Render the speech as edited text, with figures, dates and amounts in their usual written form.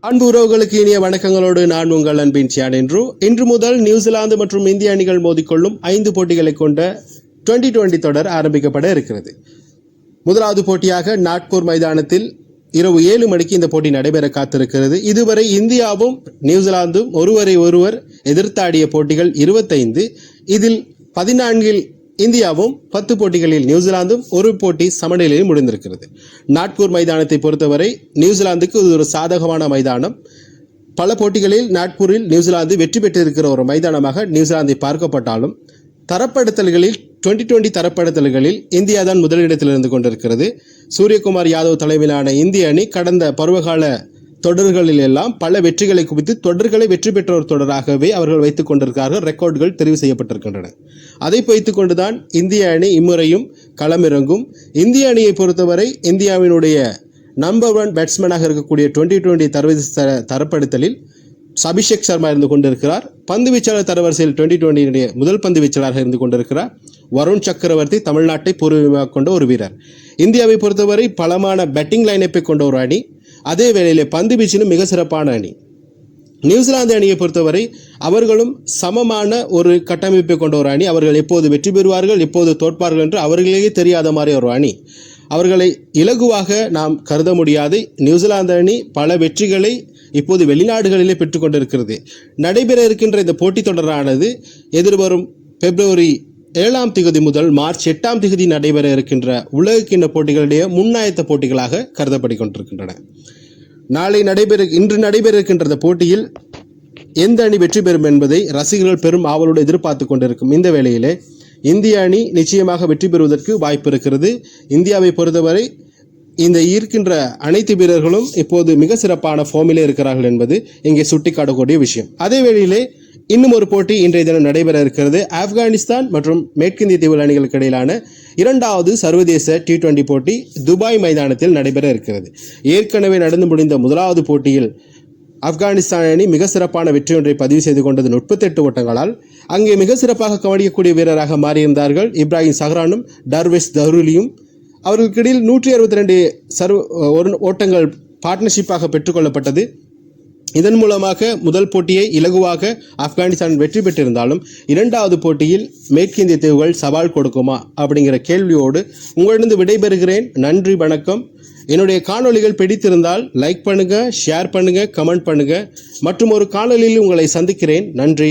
அன்பு உறவுகளுக்கு இனிய வணக்கங்களோடு நான் உங்கள் அன்பின் சியான் என்று இன்று முதல் நியூசிலாந்து மற்றும் இந்திய அணிகள் மோதிக்கொள்ளும் 5 போட்டிகளை கொண்ட 2020 தொடர் ஆரம்பிக்கப்பட இருக்கிறது. முதலாவது போட்டியாக நாக்பூர் மைதானத்தில் இரவு 7 மணிக்கு இந்த போட்டி நடைபெற காத்திருக்கிறது. இதுவரை இந்தியாவும் நியூசிலாந்தும் ஒருவர் எதிர்த்தாடிய போட்டிகள் 25. இதில் 14 இந்தியாவும் 10 போட்டிகளில் நியூசிலாந்தும் ஒரு போட்டி சமநிலையில் முடிந்திருக்கிறது. நாக்பூர் மைதானத்தை பொறுத்தவரை நியூசிலாந்துக்கு இது ஒரு சாதகமான மைதானம். பல போட்டிகளில் நாக்பூரில் நியூசிலாந்து வெற்றி பெற்றிருக்கிற ஒரு மைதானமாக நியூசிலாந்தை பார்க்கப்பட்டாலும் தரப்படுத்தல்களில் 2020 தரப்படுத்தல்களில் இந்தியா தான் முதலிடத்தில் இருந்து கொண்டிருக்கிறது. சூரியகுமார் யாதவ் தலைமையிலான இந்திய அணி கடந்த பருவகால தொடர்களில் எல்லாம் பல வெற்றிகளை குவித்து தொடர்களை வெற்றி பெற்ற ஒரு தொடராகவே அவர்கள் வைத்துக் கொண்டிருக்கிறார்கள். ரெக்கார்டுகள் தெரிவு செய்யப்பட்டிருக்கின்றன. அதை வைத்துக் கொண்டுதான் இந்திய அணி இம்முறையும் களமிறங்கும். இந்திய அணியை பொறுத்தவரை இந்தியாவினுடைய நம்பர் 1 பேட்ஸ்மேனாக இருக்கக்கூடிய 2020 தரப்படுத்தலில் அபிஷேக் சர்மா இருந்து கொண்டிருக்கிறார். பந்து வீச்சாளர் தரவரிசையில் 2020 முதல் பந்து வீச்சாளராக இருந்து கொண்டிருக்கிறார் வருண் சக்கரவர்த்தி, தமிழ்நாட்டை பூர்வீகமாக கொண்ட ஒரு வீரர். இந்தியாவை பொறுத்தவரை பலமான பேட்டிங் லைனப்பை கொண்ட ஒரு அணி, அதே வேளையில் பந்து வீச்சிலும் மிக சிறப்பான அணி. நியூசிலாந்து அணியை பொறுத்தவரை அவர்களும் சமமான ஒரு கட்டமைப்பை கொண்ட ஒரு அணி. அவர்கள் எப்போது வெற்றி பெறுவார்கள், எப்போது தோற்பார்கள் என்று அவர்களே தெரியாத மாதிரி ஒரு அணி. அவர்களை இலகுவாக நாம் கருத முடியாது. நியூசிலாந்து அணி பல வெற்றிகளை இப்போது வெளிநாடுகளிலே பெற்றுக்கொண்டிருக்கிறது. நடைபெற இருக்கின்ற இந்த போட்டித் தொடரானது எதிர்வரும் பிப்ரவரி 7ஆம் தேதி முதல் மார்ச் 8ஆம் தேதி நடைபெற இருக்கின்ற உலகக்கிண்ண போட்டிகளுடைய முன்னாயத்த போட்டிகளாக கருதப்பட்டு கொண்டிருக்கின்றன. இன்று நடைபெற இருக்கின்ற போட்டியில் எந்த அணி வெற்றி பெறும் என்பதை ரசிகர்கள் பெரும் ஆவலோடு எதிர்பார்த்து கொண்டிருக்கும் இந்த வேளையிலே இந்திய அணி நிச்சயமாக வெற்றி பெறுவதற்கு வாய்ப்பு இருக்கிறது. இந்தியாவை பொறுத்தவரை இந்த இருக்கின்ற அனைத்து வீரர்களும் இப்போது மிக சிறப்பான ஃபார்மிலே இருக்கிறார்கள் என்பது இங்கே சுட்டிக்காட்டக்கூடிய விஷயம். அதே வேளையிலே இன்னும் ஒரு போட்டி இன்றைய தினம் நடைபெற இருக்கிறது. ஆப்கானிஸ்தான் மற்றும் மேற்கிந்திய தீவு அணிகளுக்கு இடையிலான 2வது சர்வதேச T20 போட்டி துபாய் மைதானத்தில் நடைபெற இருக்கிறது. ஏற்கனவே நடந்து முடிந்த முதலாவது போட்டியில் ஆப்கானிஸ்தான் அணி மிக சிறப்பான வெற்றி ஒன்றை பதிவு செய்து கொண்டது 38 ஓட்டங்களால். அங்கே மிக சிறப்பாக கவனிக்கக்கூடிய வீரராக மாறியிருந்தார்கள் இப்ராஹிம் சஹ்ரானும் டர்வேஷ் தஹ்ரூலியும். அவர்களுக்கு இடையில் 162 ஓட்டங்கள் பார்ட்னர்ஷிப்பாக பெற்றுக்கொள்ளப்பட்டது. இதன் மூலமாக முதல் போட்டியை இலகுவாக ஆப்கானிஸ்தான் வெற்றி பெற்றிருந்தாலும் 2வது போட்டியில் மேற்கிந்திய தீவுகள் சவால் கொடுக்குமா அப்படிங்கிற கேள்வியோடு உங்களிடம் விடைபெறுகிறேன். நன்றி, வணக்கம். என்னுடைய காணொளிகள் பிடித்திருந்தால் லைக் பண்ணுங்க, ஷேர் பண்ணுங்க, கமெண்ட் பண்ணுங்க. மற்றும் ஒரு காணொளியில் உங்களை சந்திக்கிறேன். நன்றி.